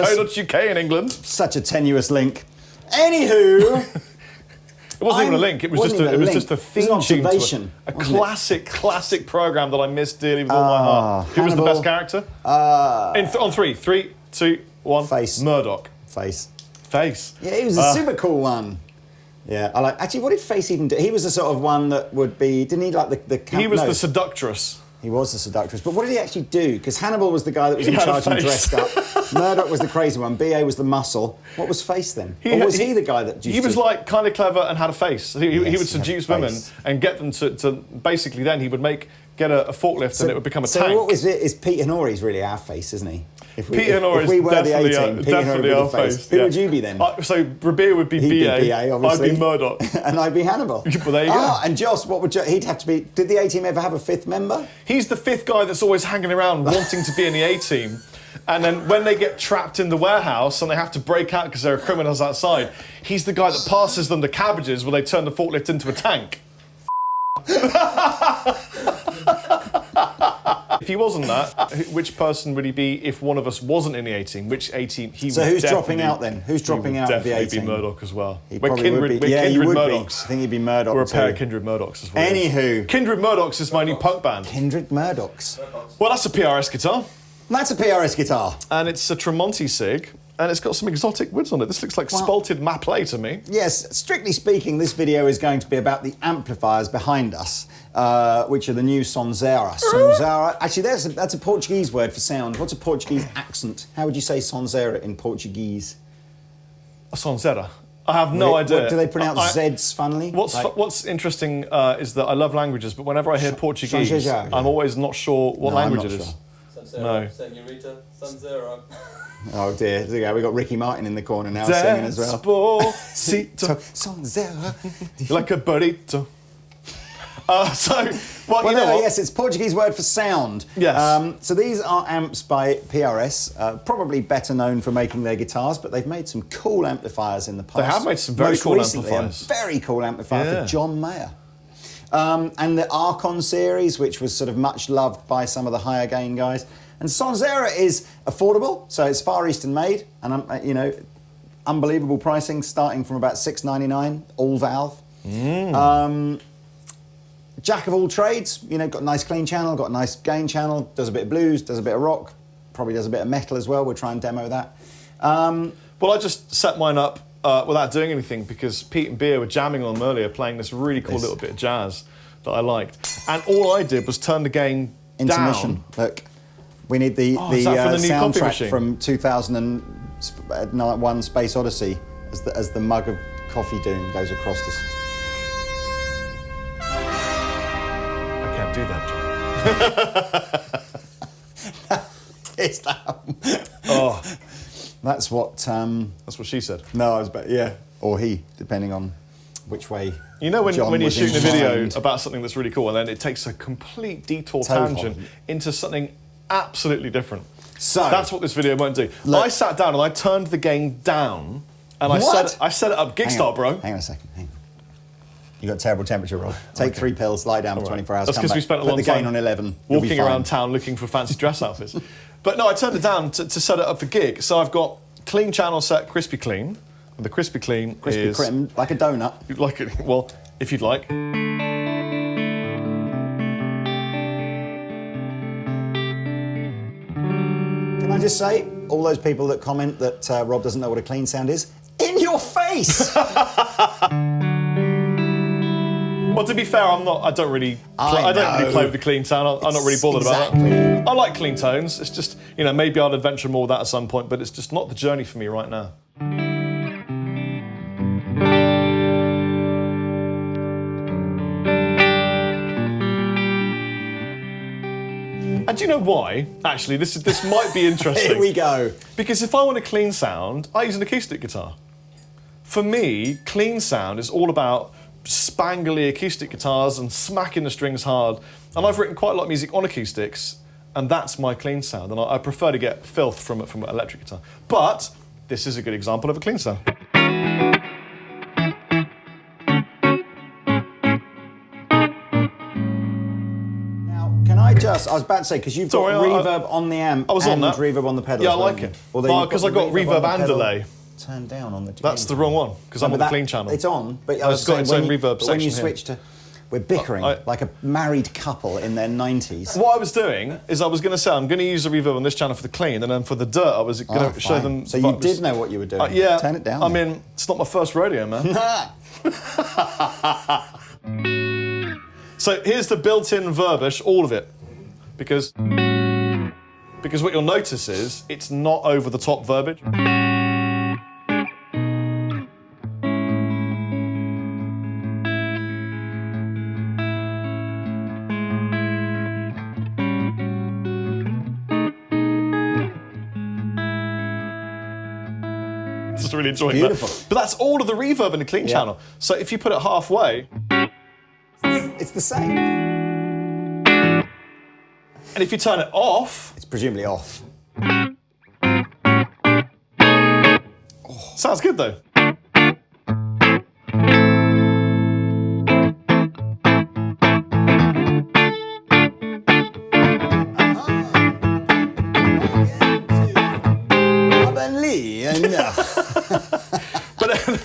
.co.uk in England. Such a tenuous link. Anywho, it wasn't even a link. It was just a theme tune to a classic program that I miss dearly with all my heart. Who was the best character? On three. 3, 2, 1. Face. Murdoch. Face. Yeah, he was a super cool one. Yeah, I like. Actually, what did Face even do? He was the sort of one that would be. Didn't he like the? He was the seductress. He was the seductress. But what did he actually do? Because Hannibal was the guy that was in charge and dressed up. Murdoch was the crazy one. BA was the muscle. What was Face then? Or was he the guy that... He was like kind of clever and had a face. He would seduce women and get them to basically then he would get a forklift and it would become a tank. So what was it? Is Peter Norrie's really our face, isn't he? If we were the A-team, definitely our face. Who would you be then? So Rabir would be BA, obviously. I'd be Murdoch. And I'd be Hannibal. Well, there you go. And Joss, what would he'd have to be... Did the A-team ever have a fifth member? He's the fifth guy that's always hanging around wanting to be in the A-team. And then when they get trapped in the warehouse and they have to break out because there are criminals outside, he's the guy that passes them the cabbages where they turn the forklift into a tank. If he wasn't that, which person would he be if one of us wasn't in the A-team? Which A-team he would So who's dropping out then? Who's dropping out of the A-team? Definitely be Murdoch as well. We're kindred Murdochs. I think he'd be Murdoch We're a pair too. of kindred Murdochs as well. Anywho. Kindred Murdochs is my new punk band. Kindred Murdochs. Well, that's a PRS guitar. That's a PRS guitar. And it's a Tremonti Sig. And it's got some exotic woods on it. This looks like spalted maple to me. Yes, strictly speaking, this video is going to be about the amplifiers behind us, which are the new Sonzera. Actually, that's a Portuguese word for sound. What's a Portuguese accent? How would you say Sonzera in Portuguese? A Sonzera. I have no idea. Do they pronounce Zs funnily? What's interesting is that I love languages, but whenever I hear Portuguese, I'm always not sure what language it is. Sonzera, no. Senorita, Sonzera. Oh dear, we got Ricky Martin in the corner now singing as well. Despacito, Sonzera. like a burrito. Yes, it's Portuguese word for sound. Yes. So these are amps by PRS, probably better known for making their guitars, but they've made some cool amplifiers in the past. They have made some very cool amplifiers. A very cool amplifier for John Mayer. And the Archon series, which was sort of much loved by some of the higher gain guys. And Sonzera is affordable, so it's Far Eastern made, and unbelievable pricing, starting from about $6.99, all valve. Jack of all trades, got a nice clean channel, got a nice gain channel, does a bit of blues, does a bit of rock, probably does a bit of metal as well. We'll try and demo that. Well, I just set mine up without doing anything because Pete and Beer were jamming on them earlier, playing this really cool little bit of jazz that I liked. And all I did was turn the gain Intermission. down. Look, we need the soundtrack from 2001 Space Odyssey as the mug of coffee doom goes across this. I can't do that, John. It's that. Oh. That's what she said. No, I was or he, depending on which way. You know when you're shooting a video about something that's really cool and then it takes a complete detour tangent into something absolutely different. So that's what this video won't do. Look, I sat down and I turned the gain down and I set it up Gigstar, bro. Hang on a second. You got terrible temperature, Rob. Take 3 pills, lie down for 24 hours. That's because we spent a long time put the gain on 11. Walking around town looking for fancy dress outfits. But no, I turned it down to set it up for gig. So I've got clean channel set, crispy clean. And the crispy clean is crim, like a donut. Like it, well, if you'd like. Can I just say, all those people that comment that Rob doesn't know what a clean sound is, in your face! Well, to be fair, I don't really play with the clean sound. I'm not really bothered about that. I like clean tones. It's just, maybe I'll adventure more with that at some point, but it's just not the journey for me right now. And do you know why? Actually, this might be interesting. Here we go. Because if I want a clean sound, I use an acoustic guitar. For me, clean sound is all about spangly acoustic guitars and smacking the strings hard. And I've written quite a lot of music on acoustics, and that's my clean sound. And I prefer to get filth from an electric guitar. But this is a good example of a clean sound. just. I was about to say, because you've got Sorry, reverb on the amp was and on that. reverb on the pedals. Yeah, I like it. Because I got reverb and delay. Turned down on the That's the wrong one, because I'm on the clean channel. It's on, but I Oh, was it's got saying its when own you, reverb but when you section switch to... We're bickering like a married couple in their 90s. What I was doing is I was going to say I'm going to use the reverb on this channel for the clean, and then for the dirt I was going to show them. So you did know what you were doing. Yeah. Turn it down. I mean, it's not my first rodeo, man. So here's the built-in verbish, all of it, because what you'll notice is it's not over the top verbiage. Just really enjoying beautiful. that. But that's all of the reverb in the clean channel. So if you put it halfway, it's the same. and if you turn it off, It's presumably off. sounds good though. Robin Lee and But then,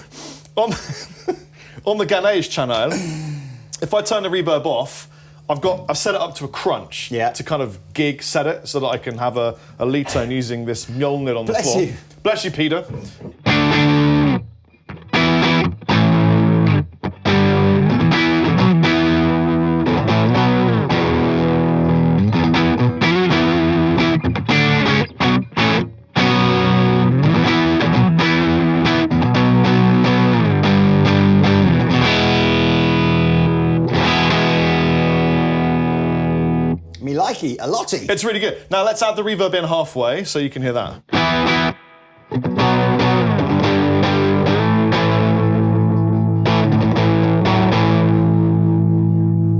on the Ganesh channel, if I turn the reverb off, I've set it up to a crunch to kind of gig set it so that I can have a lead tone using this Mjolnir on the Bless floor. you. Bless you, Peter. me likey, a lottie. It's really good. Now let's add the reverb in halfway so you can hear that.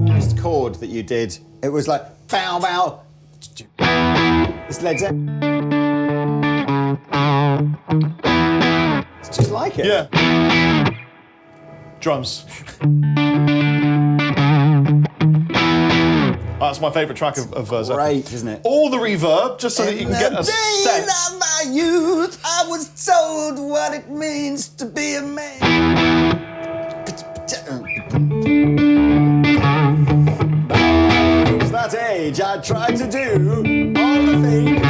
First chord that you did, it was like bow bow. It's Led Zeppelin. It's just like it. Yeah. Drums. That's my favourite track of Zeppelin. Great, isn't it? All the reverb, just so that you can get a sense. Of my youth, I was told what it means to be a man. Since that age, I tried to do all the things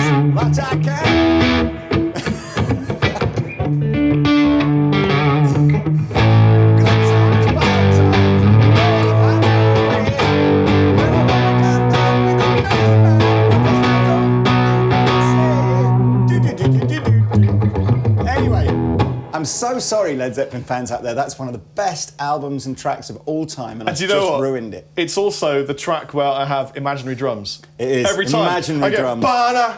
that I can. I'm so sorry, Led Zeppelin fans out there. That's one of the best albums and tracks of all time, and I've do you know just what? ruined it. It's also the track where I have imaginary drums. It is. Every time. Imaginary I go, drums. "Ba-da."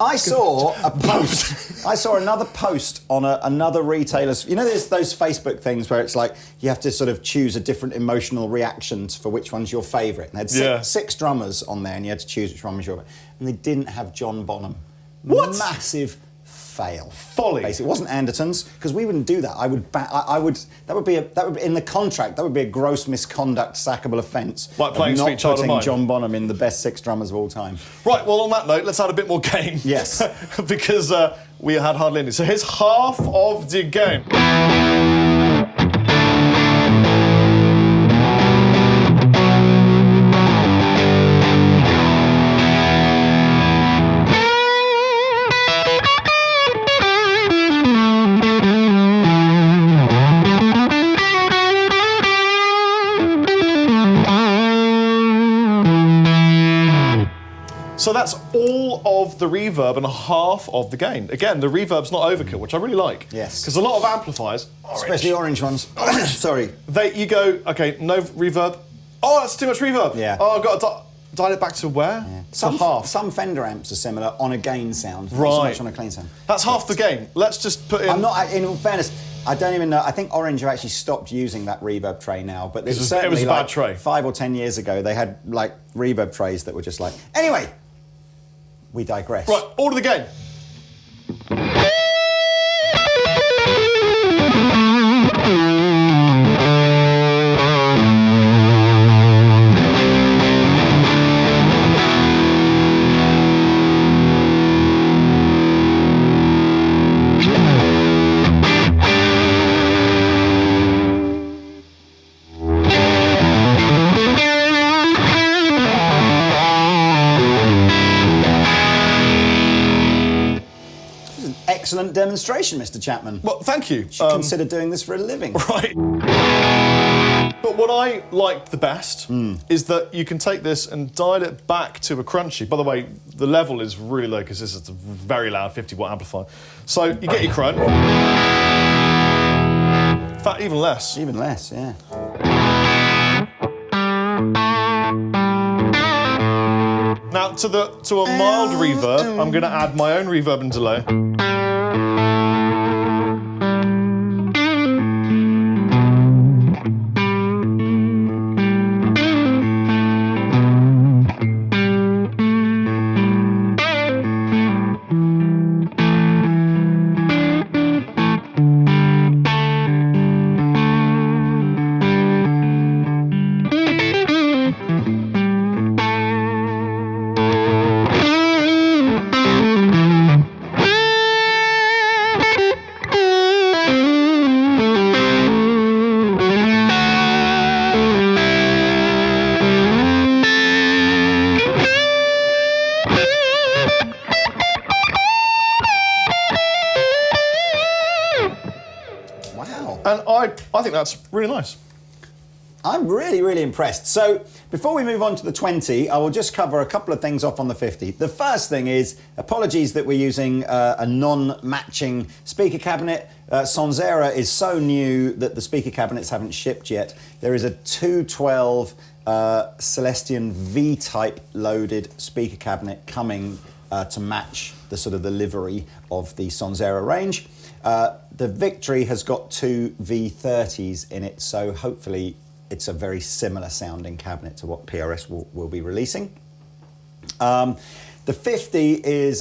I saw a post. I saw another post on another retailer's. You know, there's those Facebook things where it's like you have to sort of choose a different emotional reactions for which one's your favourite. And they had six drummers on there, and you had to choose which one was your favourite. And they didn't have John Bonham. What? Massive fail. Folly. Basically, it wasn't Andertons because we wouldn't do that. I would. That would be in the contract. That would be a gross misconduct, sackable offence. Like playing not Sweet Child of putting Mine. John Bonham in the best six drummers of all time. Right, well, on that note, let's add a bit more game. Yes. Because we had hardly any. So here's half of the game. So that's all of the reverb and half of the gain. Again, the reverb's not overkill, which I really like. Yes. Because a lot of amplifiers, Especially orange ones. Sorry. you go, okay, no reverb. Oh, that's too much reverb. Yeah. Oh, I've got to dial it back to where? Yeah. To half. Some Fender amps are similar on a gain sound, not so Right. much on a clean sound. That's half the gain. Let's just put in... I'm not, in all fairness, I don't even know, I think Orange have actually stopped using that reverb tray now, but It was certainly a bad tray. 5 or 10 years ago, they had like reverb trays that were just like, anyway, we digress. Right, order the game. excellent demonstration, Mr. Chapman. Well, thank you. You should consider doing this for a living. Right. But what I liked the best is that you can take this and dial it back to a crunchy. By the way, the level is really low because this is a very loud 50-watt amplifier. So you get your crunch. In fact, even less. Even less, yeah. Now, to a mild reverb, I'm going to add my own reverb and delay. And I think that's really nice. I'm really, really impressed. So before we move on to the 20, I will just cover a couple of things off on the 50. The first thing is, apologies that we're using a non-matching speaker cabinet. Sonzera is so new that the speaker cabinets haven't shipped yet. There is a 212 Celestion V-type loaded speaker cabinet coming to match the sort of the livery of the Sonzera range. The Victory has got two V30s in it, so hopefully it's a very similar sounding cabinet to what PRS will be releasing. The 50 is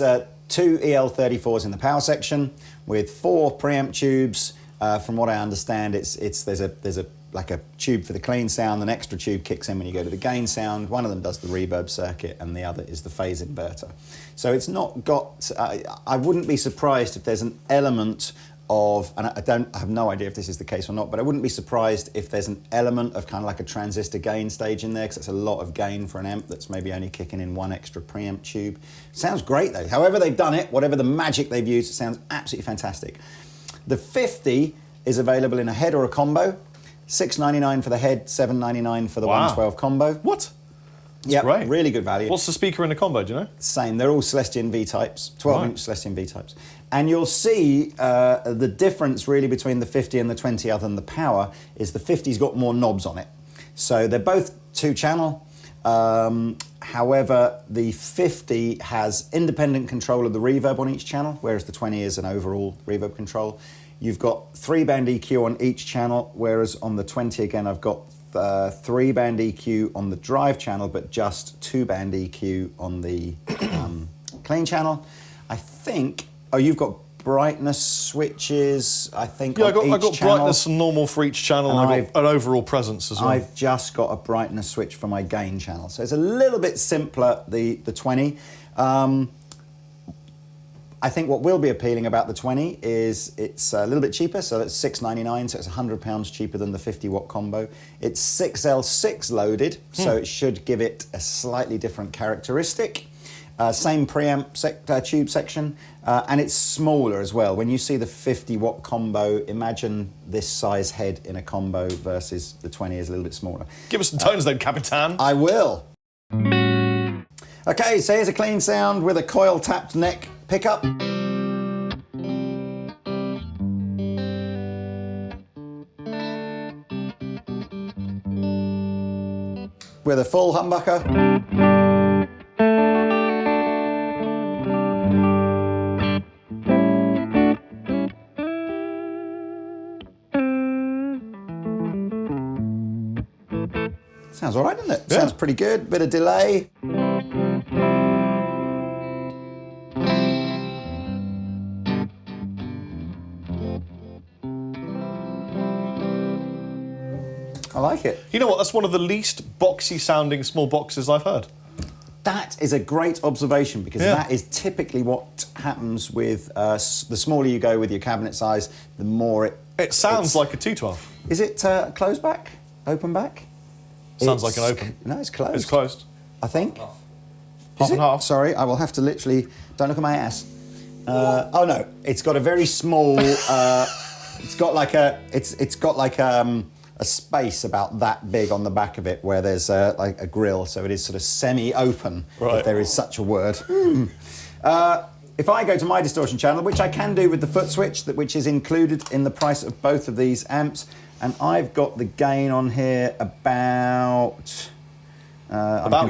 two EL34s in the power section with 4 preamp tubes. From what I understand, there's a like a tube for the clean sound, an extra tube kicks in when you go to the gain sound. One of them does the reverb circuit and the other is the phase inverter. So it's not got, I wouldn't be surprised if there's an element of, and I have no idea if this is the case or not, but I wouldn't be surprised if there's an element of kind of like a transistor gain stage in there, because it's a lot of gain for an amp that's maybe only kicking in one extra preamp tube. Sounds great though. However they've done it, whatever the magic they've used, it sounds absolutely fantastic. The 50 is available in a head or a combo. $6.99 for the head, $7.99 for the 112 combo. What? Yeah, great. Really good value. What's the speaker in the combo, do you know? Same, they're all Celestion V-types, 12-inch Celestion V-types. And you'll see the difference really between the 50 and the 20, other than the power, is the 50's got more knobs on it. So they're both 2-channel. However, the 50 has independent control of the reverb on each channel, whereas the 20 is an overall reverb control. You've got 3-band EQ on each channel, whereas on the 20, again, I've got 3-band EQ on the drive channel, but just 2-band EQ on the clean channel. I think, oh, you've got brightness switches, I think, yeah, on each I got channel. brightness and normal for each channel, and I've got an overall presence as well. I've just got a brightness switch for my gain channel. So it's a little bit simpler, the 20. I think what will be appealing about the 20 is it's a little bit cheaper, so it's $6.99, so it's £100 cheaper than the 50-watt combo. It's 6L6 loaded, so it should give it a slightly different characteristic. Same preamp tube section, and it's smaller as well. When you see the 50-watt combo, imagine this size head in a combo versus the 20 is a little bit smaller. Give us some tones then, Capitan. I will. Okay, so here's a clean sound with a coil-tapped neck pickup. With a full humbucker. Sounds all right, doesn't it? Yeah. Sounds pretty good. Bit of delay. I like it. You know what? That's one of the least boxy sounding small boxes I've heard. That is a great observation, because that is typically what happens with the smaller you go with your cabinet size, the more It sounds like a 212. Is it closed back? Open back? Sounds like an open. No, it's closed. It's closed. I think. Half Is and it? half. Sorry, I will have to literally, don't look at my ass. Oh no, it's got a very small. It's got like a space about that big on the back of it where there's like a grill, so it is sort of semi-open, if there is such a word. If I go to my distortion channel, which I can do with the foot switch, which is included in the price of both of these amps, and I've got the gain on here about. About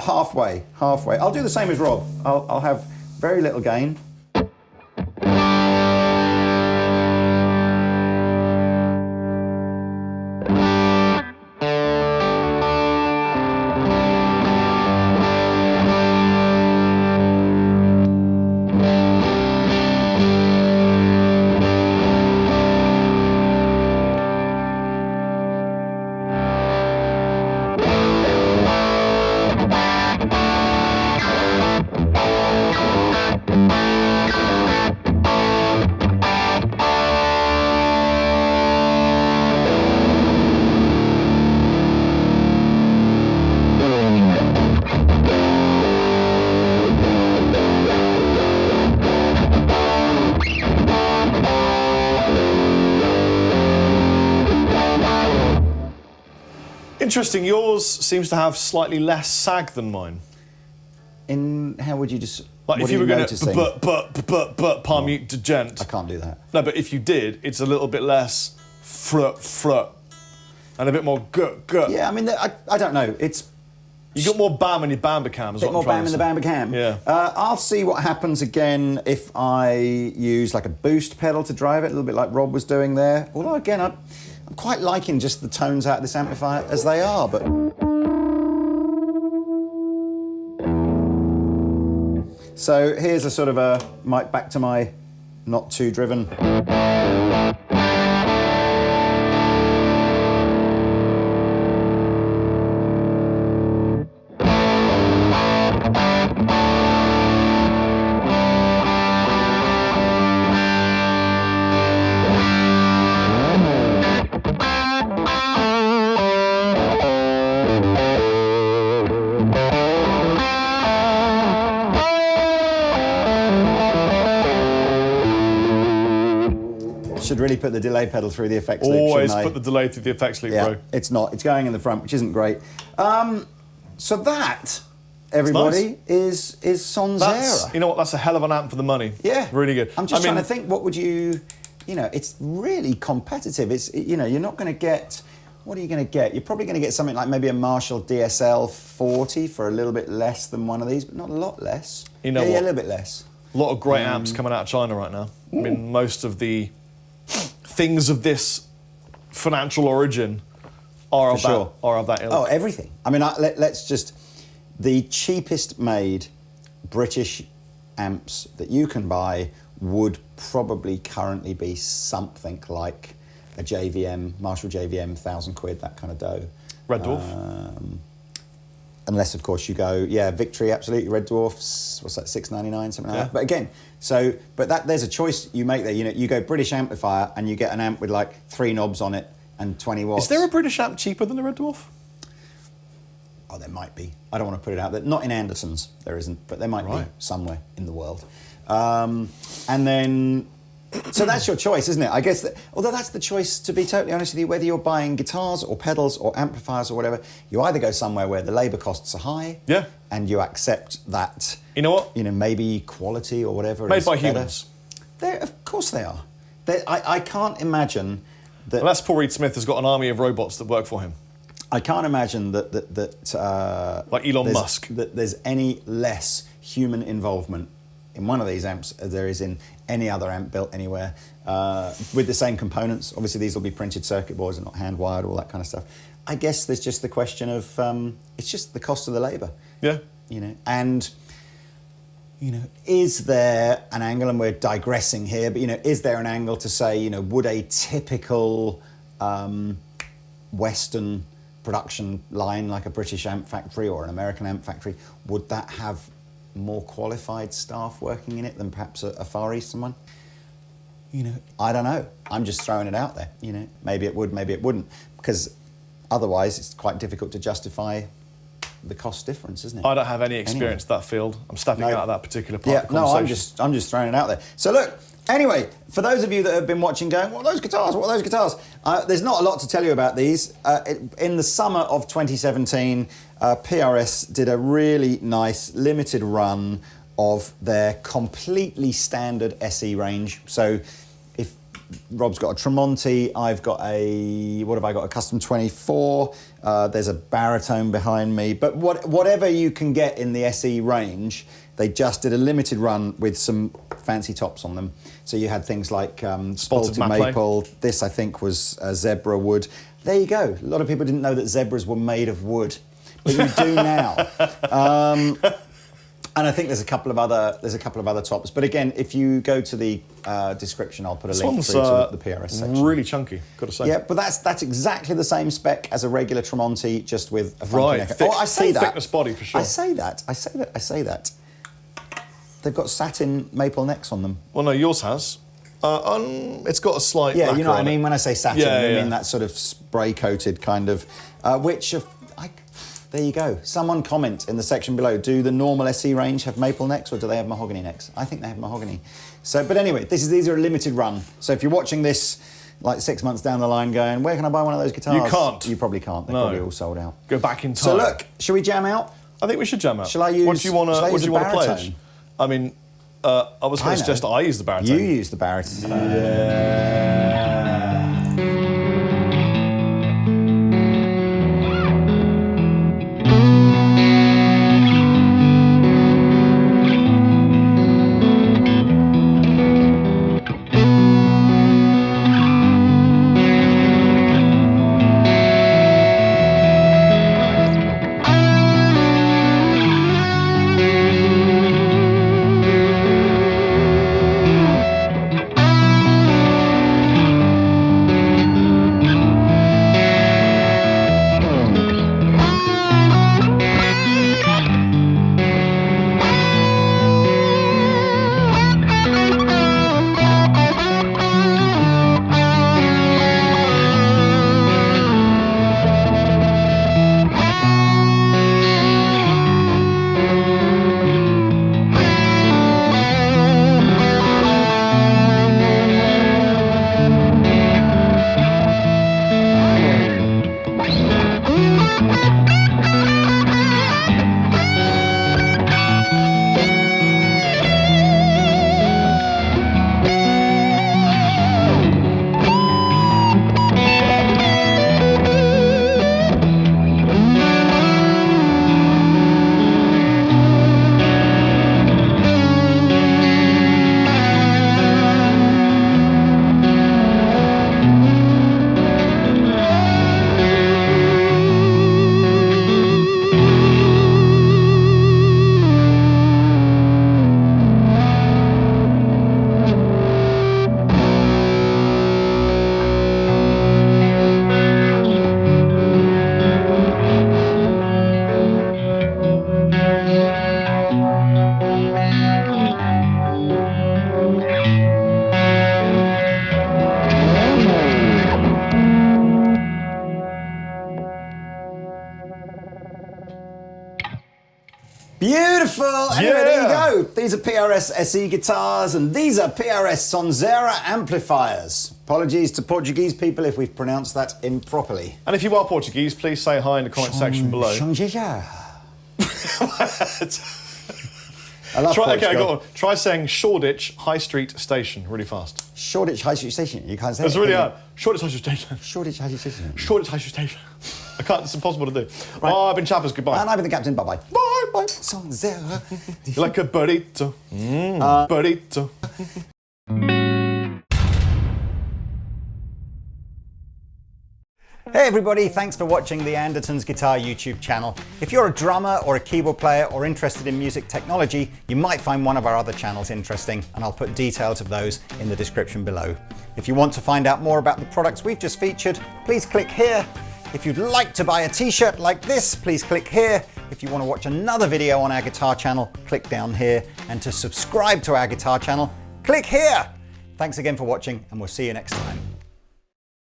halfway. I'll do the same as Rob. I'll have very little gain. Interesting, yours seems to have slightly less sag than mine. How would you just... Like if you were going to palm mute to gent. I can't do that. No, but if you did, it's a little bit less frut, and a bit more gut. Yeah, I mean, I don't know. It's... You got more bam in your bamba cam. A bit more bam in the bamba cam. Yeah. I'll see what happens again if I use like a boost pedal to drive it, a little bit like Rob was doing there. Although again, I'm quite liking just the tones out of this amplifier as they are, but... So here's a sort of back to my not too driven. Should really put the delay pedal through the effects loop. Always put the delay through the effects loop, bro. It's not. It's going in the front, which isn't great. So that, everybody, is Sonzera. You know what? That's a hell of an amp for the money. Yeah. Really good. I'm just trying to think, what would you... You know, it's really competitive. It's, you know, you're not going to get... What are you going to get? You're probably going to get something like maybe a Marshall DSL 40 for a little bit less than one of these, but not a lot less. You know what? Yeah, a little bit less. A lot of great amps coming out of China right now. I mean, most of the things of this financial origin are of that ilk. Oh, everything. I mean, let's just... The cheapest made British amps that you can buy would probably currently be something like a JVM, Marshall JVM, £1,000, that kind of dough. Red Dwarf? Unless, of course, you go, Victory, absolutely, Red Dwarfs, what's that, $6.99, something like that. But again, there's a choice you make there. You know, you go British amplifier and you get an amp with like 3 knobs on it and 20 watts. Is there a British amp cheaper than the Red Dwarf? Oh, there might be. I don't want to put it out there. Not in Andertons, there isn't, but there might be somewhere in the world. And then, so that's your choice, isn't it? I guess, although that's the choice, to be totally honest with you, whether you're buying guitars or pedals or amplifiers or whatever, you either go somewhere where the labour costs are high, and you accept that, you know what? You know, maybe quality or whatever. Made by humans. Of course they are. I can't imagine that... Unless Paul Reed Smith has got an army of robots that work for him. I can't imagine that like Elon Musk. That there's any less human involvement in one of these amps as there is in any other amp built anywhere, with the same components. Obviously, these will be printed circuit boards and not hand-wired, all that kind of stuff. I guess there's just the question of, it's just the cost of the labour. Yeah. You know, and, you know, is there an angle, and we're digressing here, but, you know, is there an angle to say, you know, would a typical Western production line like a British amp factory or an American amp factory, would that have more qualified staff working in it than perhaps a Far Eastern one? You know, I don't know. I'm just throwing it out there. You know, maybe it would, maybe it wouldn't, because otherwise it's quite difficult to justify the cost difference, isn't it? I don't have any experience in that field. I'm stepping out of that particular part of the conversation. I'm just throwing it out there. So look, anyway, for those of you that have been watching going, what are those guitars? What are those guitars? There's not a lot to tell you about these. In the summer of 2017, PRS did a really nice limited run of their completely standard SE range. So if Rob's got a Tremonti, I've got a Custom 24, there's a baritone behind me, but whatever you can get in the SE range, they just did a limited run with some fancy tops on them. So you had things like spalted maple, this I think was zebra wood. There you go. A lot of people didn't know that zebras were made of wood, but you do now. And I think there's a couple of other tops. But again, if you go to the description, I'll put a link through to the PRS section. Really chunky, gotta say. Yeah, but that's exactly the same spec as a regular Tremonti, just with a funky neck. Thick, I say that. Thickness body for sure. I say that. They've got satin maple necks on them. Well, no, yours has. It's got a slight. Yeah, you know what I lacquer on mean it. when I say satin. I mean that sort of spray coated kind of, there you go. Someone comment in the section below. Do the normal SE range have maple necks or do they have mahogany necks? I think they have mahogany. So, but anyway, these are a limited run. So if you're watching this like 6 months down the line going, where can I buy one of those guitars? You can't. You probably can't. They're probably all sold out. Go back in time. So look, shall we jam out? I think we should jam out. Shall I use? What do you want to play? baritone? I mean, I was going to suggest that I use the baritone. You use the baritone. Yeah. Beautiful! Anyway, there you go. These are PRS SE guitars and these are PRS Sonzera amplifiers. Apologies to Portuguese people if we've pronounced that improperly. And if you are Portuguese, please say hi in the comment section below. Sonzera. Try saying Shoreditch High Street Station really fast. Shoreditch High Street Station. You can't say it. It's really hard. Shoreditch High Street Station. Shoreditch High Street Station. Shoreditch High Street Station. I can't. It's impossible to do. Right. Oh, I've been Chappers. Goodbye. And I've been the captain. Bye bye. Bye bye. Sonzera. You're like a burrito. Burrito. Hey everybody, thanks for watching the Andertons Guitar YouTube channel. If you're a drummer or a keyboard player or interested in music technology, you might find one of our other channels interesting, and I'll put details of those in the description below. If you want to find out more about the products we've just featured, please click here. If you'd like to buy a t-shirt like this, please click here. If you want to watch another video on our guitar channel, click down here. And to subscribe to our guitar channel, click here. Thanks again for watching, and we'll see you next time.